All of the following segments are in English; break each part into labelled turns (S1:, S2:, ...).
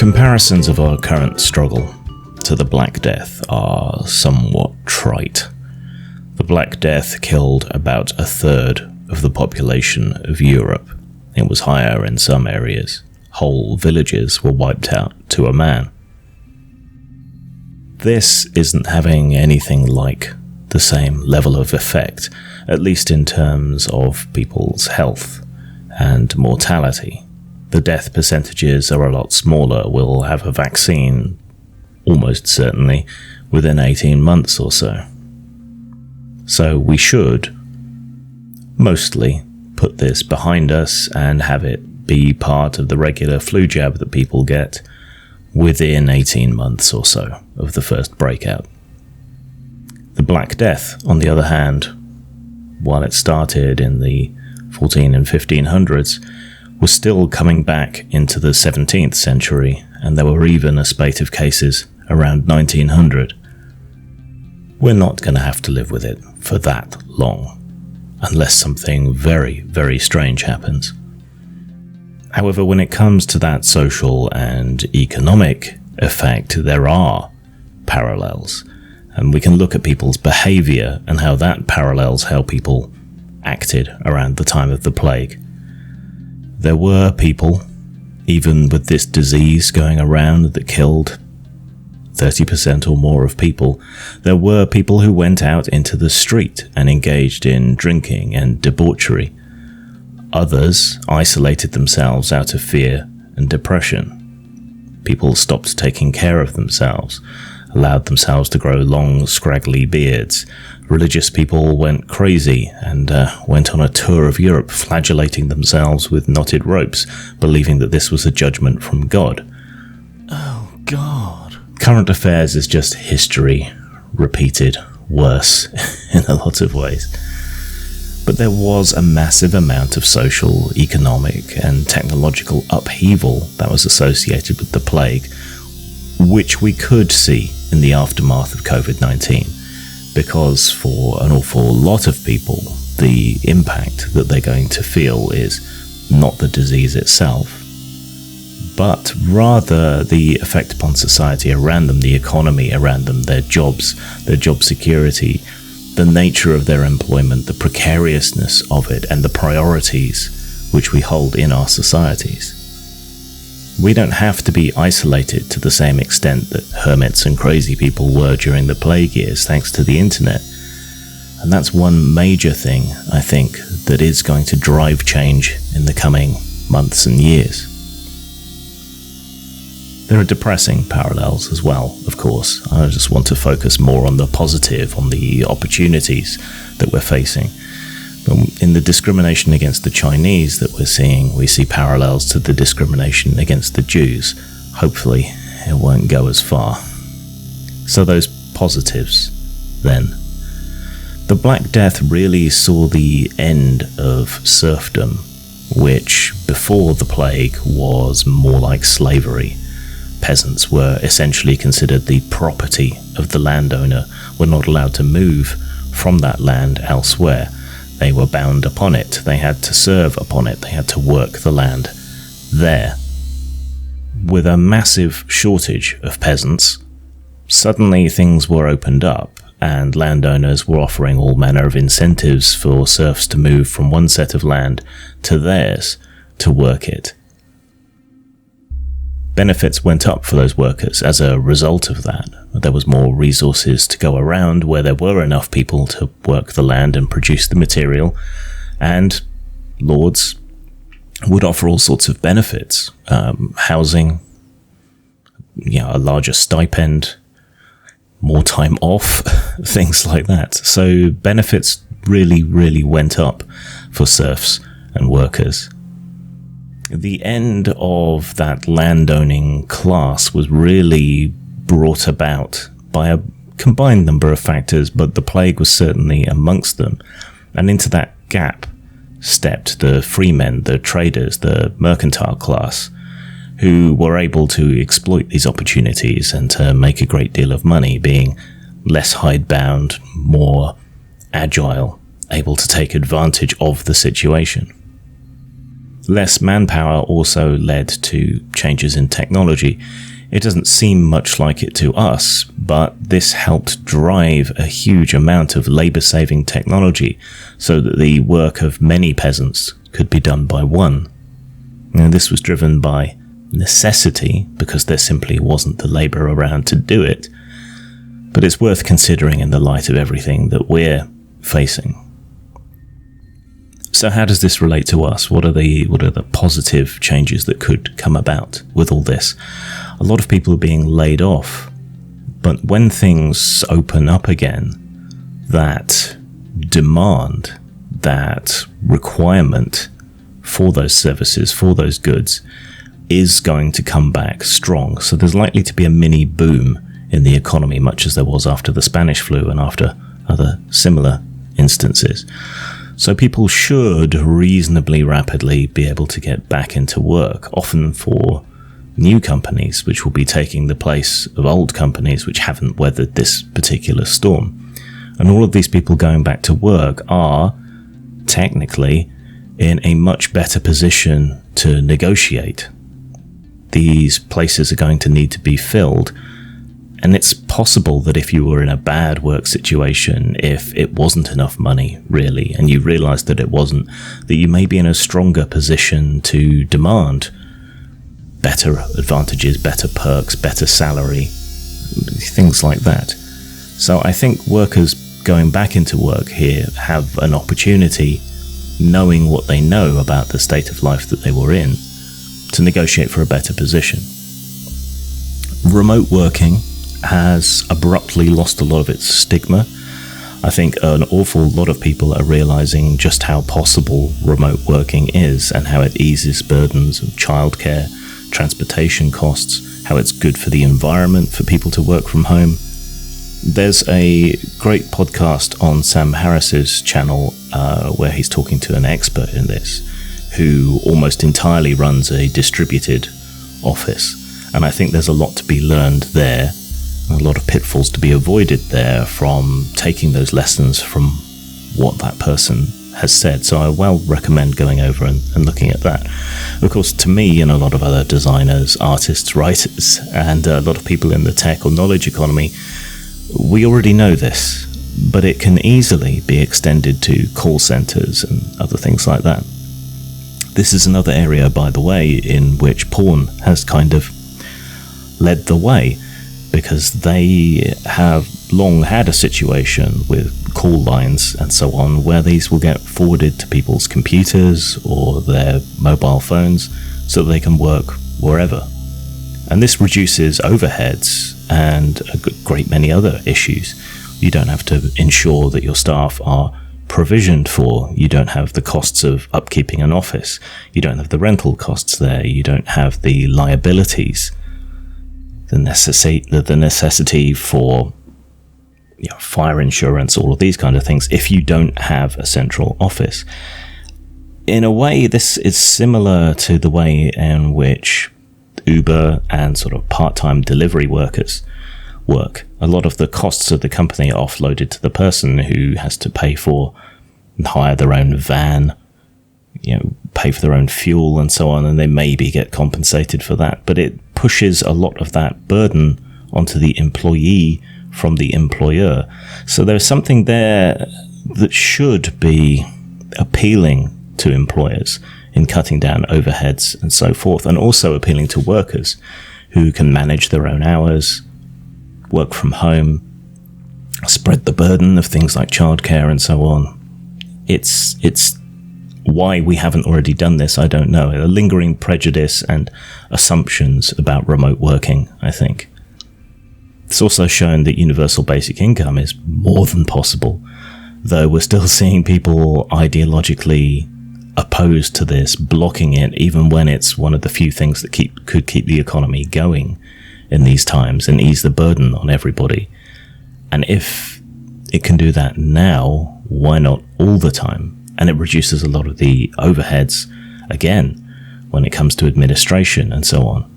S1: Comparisons of our current struggle to the Black Death are somewhat trite. The Black Death killed about a third of the population of Europe. It was higher in some areas. Whole villages were wiped out to a man. This isn't having anything like the same level of effect, at least in terms of people's health and mortality. The death percentages are a lot smaller. We'll have a vaccine, almost certainly, within 18 months or so. So we should, mostly, put this behind us and have it be part of the regular flu jab that people get within 18 months or so of the first breakout. The Black Death, on the other hand, while it started in the 14 and 1500s, was still coming back into the 17th century, and there were even a spate of cases around 1900. We're not going to have to live with it for that long, unless something very, very strange happens. However, when it comes to that social and economic effect, there are parallels, and we can look at people's behaviour and how that parallels how people acted around the time of the plague. There were people, even with this disease going around that killed 30% or more of people, there were people who went out into the street and engaged in drinking and debauchery. Others isolated themselves out of fear and depression. People stopped taking care of themselves, allowed themselves to grow long, scraggly beards. Religious people went crazy and went on a tour of Europe, flagellating themselves with knotted ropes, believing that this was a judgment from God.
S2: Oh, God.
S1: Current affairs is just history, repeated, worse in a lot of ways. But there was a massive amount of social, economic, and technological upheaval that was associated with the plague, which we could see in the aftermath of COVID-19, because for an awful lot of people, the impact that they're going to feel is not the disease itself, but rather the effect upon society around them, the economy around them, their jobs, their job security, the nature of their employment, the precariousness of it, and the priorities which we hold in our societies. We don't have to be isolated to the same extent that hermits and crazy people were during the plague years, thanks to the internet. And that's one major thing, I think, that is going to drive change in the coming months and years. There are depressing parallels as well, of course. I just want to focus more on the positive, on the opportunities that we're facing. In the discrimination against the Chinese that we're seeing, we see parallels to the discrimination against the Jews. Hopefully, it won't go as far. So those positives, then. The Black Death really saw the end of serfdom, which, before the plague, was more like slavery. Peasants were essentially considered the property of the landowner, were not allowed to move from that land elsewhere. They were bound upon it, they had to serve upon it, they had to work the land there. With a massive shortage of peasants, suddenly things were opened up, and landowners were offering all manner of incentives for serfs to move from one set of land to theirs to work it. Benefits went up for those workers as a result of that. There was more resources to go around where there were enough people to work the land and produce the material, and lords would offer all sorts of benefits, housing, a larger stipend, more time off, things like that. So benefits really, really went up for serfs and workers. The end of that landowning class was really brought about by a combined number of factors, but the plague was certainly amongst them. And into that gap stepped the freemen, the traders, the mercantile class, who were able to exploit these opportunities and to make a great deal of money, being less hidebound, more agile, able to take advantage of the situation. Less manpower also led to changes in technology. It doesn't seem much like it to us, but this helped drive a huge amount of labour-saving technology so that the work of many peasants could be done by one. Now, this was driven by necessity because there simply wasn't the labour around to do it, but it's worth considering in the light of everything that we're facing. So how does this relate to us? What are the positive changes that could come about with all this? A lot of people are being laid off, but when things open up again, that demand, that requirement for those services, for those goods, is going to come back strong. So there's likely to be a mini boom in the economy, much as there was after the Spanish flu and after other similar instances. So people should reasonably rapidly be able to get back into work, often for new companies, which will be taking the place of old companies which haven't weathered this particular storm. And all of these people going back to work are technically in a much better position to negotiate. These places are going to need to be filled. And it's possible that if you were in a bad work situation, if it wasn't enough money, really, and you realised that it wasn't, that you may be in a stronger position to demand better advantages, better perks, better salary, things like that. So I think workers going back into work here have an opportunity, knowing what they know about the state of life that they were in, to negotiate for a better position. Remote working has abruptly lost a lot of its stigma. I think an awful lot of people are realizing just how possible remote working is and how it eases burdens of childcare, transportation costs, how it's good for the environment for people to work from home. There's a great podcast on Sam Harris's channel where he's talking to an expert in this who almost entirely runs a distributed office. And I think there's a lot to be learned there. A lot of pitfalls to be avoided there from taking those lessons from what that person has said. So I well recommend going over and looking at that. Of course, to me and a lot of other designers, artists, writers, and a lot of people in the tech or knowledge economy, we already know this, but it can easily be extended to call centers and other things like that. This is another area, by the way, in which porn has kind of led the way, because they have long had a situation with call lines and so on where these will get forwarded to people's computers or their mobile phones so that they can work wherever. And this reduces overheads and a great many other issues. You don't have to ensure that your staff are provisioned for. You don't have the costs of upkeeping an office. You don't have the rental costs there. You don't have the liabilities. The necessity for fire insurance, all of these kind of things, if you don't have a central office. In a way, this is similar to the way in which Uber and sort of part-time delivery workers work. A lot of the costs of the company are offloaded to the person who has to pay for and hire their own van, pay for their own fuel and so on, and they maybe get compensated for that. But it pushes a lot of that burden onto the employee from the employer. So there's something there that should be appealing to employers in cutting down overheads and so forth, and also appealing to workers who can manage their own hours, work from home, spread the burden of things like childcare and so on. It's why we haven't already done this, I don't know. A lingering prejudice and assumptions about remote working, I think. It's also shown that universal basic income is more than possible, though we're still seeing people ideologically opposed to this, blocking it, even when it's one of the few things that could keep the economy going in these times and ease the burden on everybody. And if it can do that now, why not all the time? And it reduces a lot of the overheads, again, when it comes to administration and so on.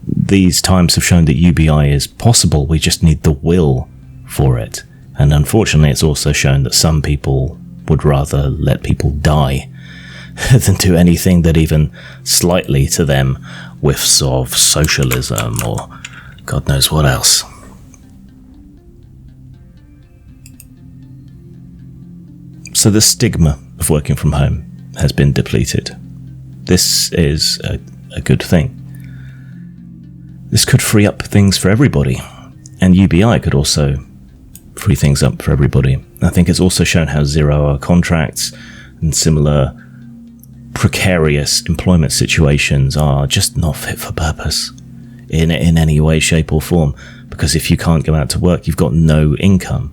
S1: These times have shown that UBI is possible, we just need the will for it. And unfortunately, it's also shown that some people would rather let people die than do anything that even slightly to them whiffs of socialism or God knows what else. So the stigma of working from home has been depleted. This is a good thing. This could free up things for everybody, and UBI could also free things up for everybody. I think it's also shown how zero-hour contracts and similar precarious employment situations are just not fit for purpose in any way, shape or form, because if you can't go out to work, you've got no income.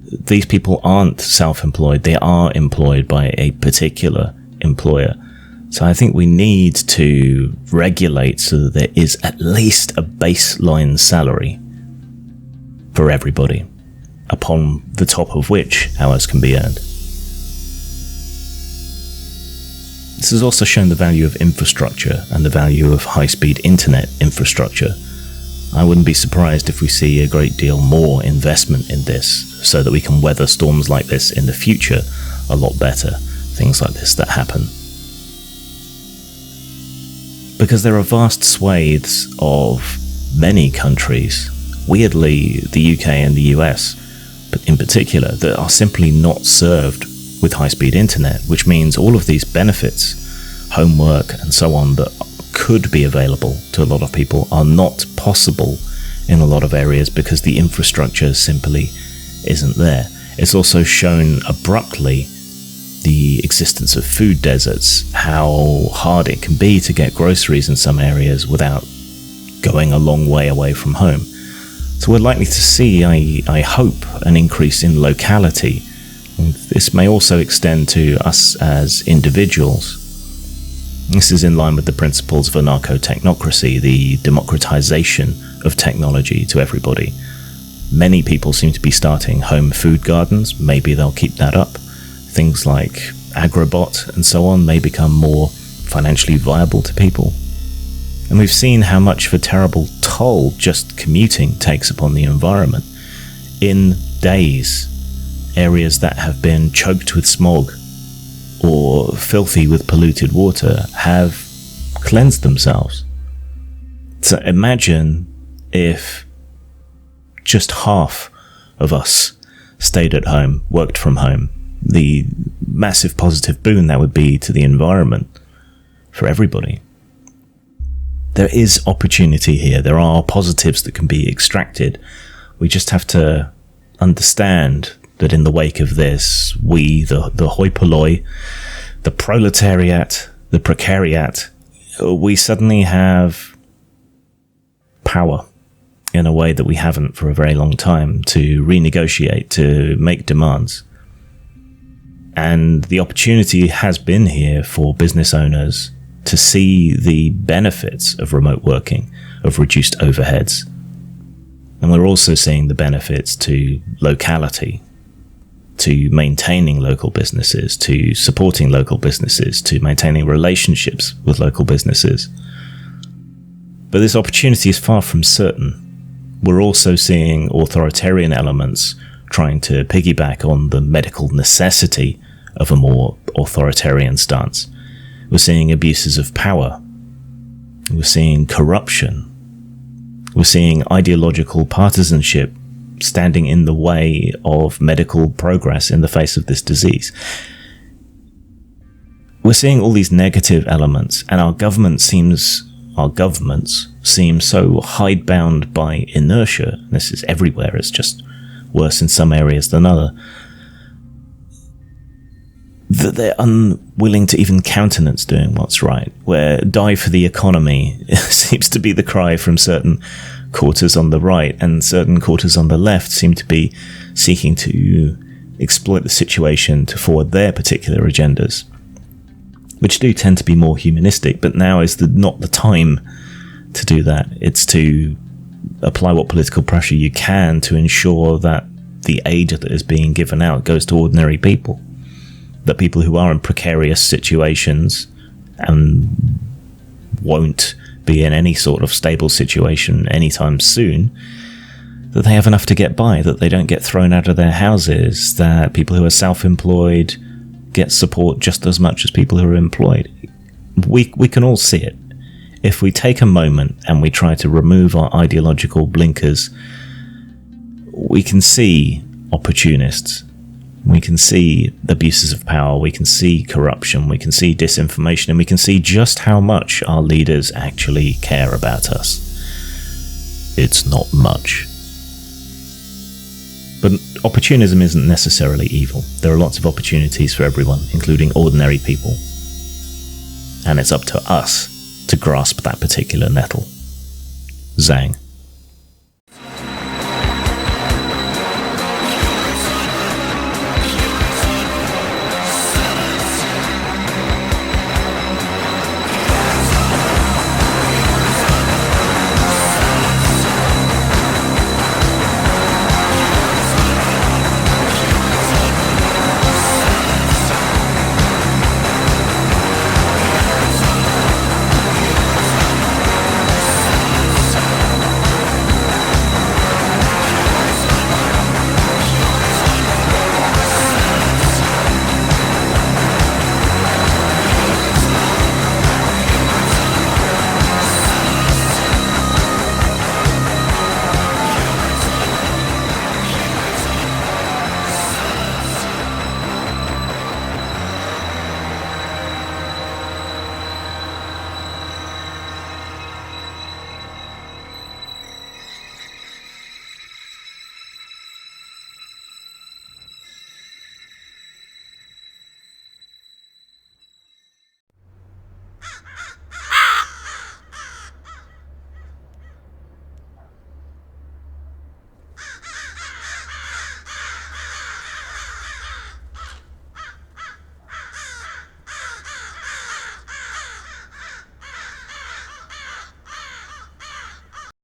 S1: These people aren't self-employed, they are employed by a particular employer. So I think we need to regulate so that there is at least a baseline salary for everybody, upon the top of which hours can be earned. This has also shown the value of infrastructure and the value of high-speed internet infrastructure. I wouldn't be surprised if we see a great deal more investment in this so that we can weather storms like this in the future a lot better, things like this that happen. Because there are vast swathes of many countries, weirdly the UK and the US, but in particular, that are simply not served with high-speed internet, which means all of these benefits, homework and so on, that could be available to a lot of people are not possible in a lot of areas because the infrastructure simply isn't there. It's also shown abruptly the existence of food deserts, how hard it can be to get groceries in some areas without going a long way away from home. So we're likely to see, I hope, an increase in locality. And this may also extend to us as individuals. This is in line with the principles of anarcho-technocracy, the democratization of technology to everybody. Many people seem to be starting home food gardens. Maybe they'll keep that up. Things like Agrobot and so on may become more financially viable to people. And we've seen how much of a terrible toll just commuting takes upon the environment. In days, areas that have been choked with smog or filthy with polluted water have cleansed themselves. So imagine if just half of us stayed at home, worked from home, the massive positive boon that would be to the environment for everybody. There is opportunity here. There are positives that can be extracted. We just have to understand that in the wake of this, we, the hoi polloi, the proletariat, the precariat, we suddenly have power in a way that we haven't for a very long time to renegotiate, to make demands. And the opportunity has been here for business owners to see the benefits of remote working, of reduced overheads. And we're also seeing the benefits to locality, to maintaining local businesses, to supporting local businesses, to maintaining relationships with local businesses. But this opportunity is far from certain. We're also seeing authoritarian elements trying to piggyback on the medical necessity of a more authoritarian stance. We're seeing abuses of power. We're seeing corruption. We're seeing ideological partisanship standing in the way of medical progress in the face of this disease. We're seeing all these negative elements, and our governments seem so hidebound by inertia. This is everywhere. It's just worse in some areas than other. That they're unwilling to even countenance doing what's right, where die for the economy seems to be the cry from certain quarters on the right, and certain quarters on the left seem to be seeking to exploit the situation to forward their particular agendas, which do tend to be more humanistic, but now is not the time to do that. It's to apply what political pressure you can to ensure that the aid that is being given out goes to ordinary people. That people who are in precarious situations and won't be in any sort of stable situation anytime soon, that they have enough to get by, that they don't get thrown out of their houses, that people who are self-employed get support just as much as people who are employed. We can all see it. If we take a moment and we try to remove our ideological blinkers, we can see opportunists. We can see abuses of power, we can see corruption, we can see disinformation, and we can see just how much our leaders actually care about us. It's not much. But opportunism isn't necessarily evil. There are lots of opportunities for everyone, including ordinary people. And it's up to us to grasp that particular nettle. Zang.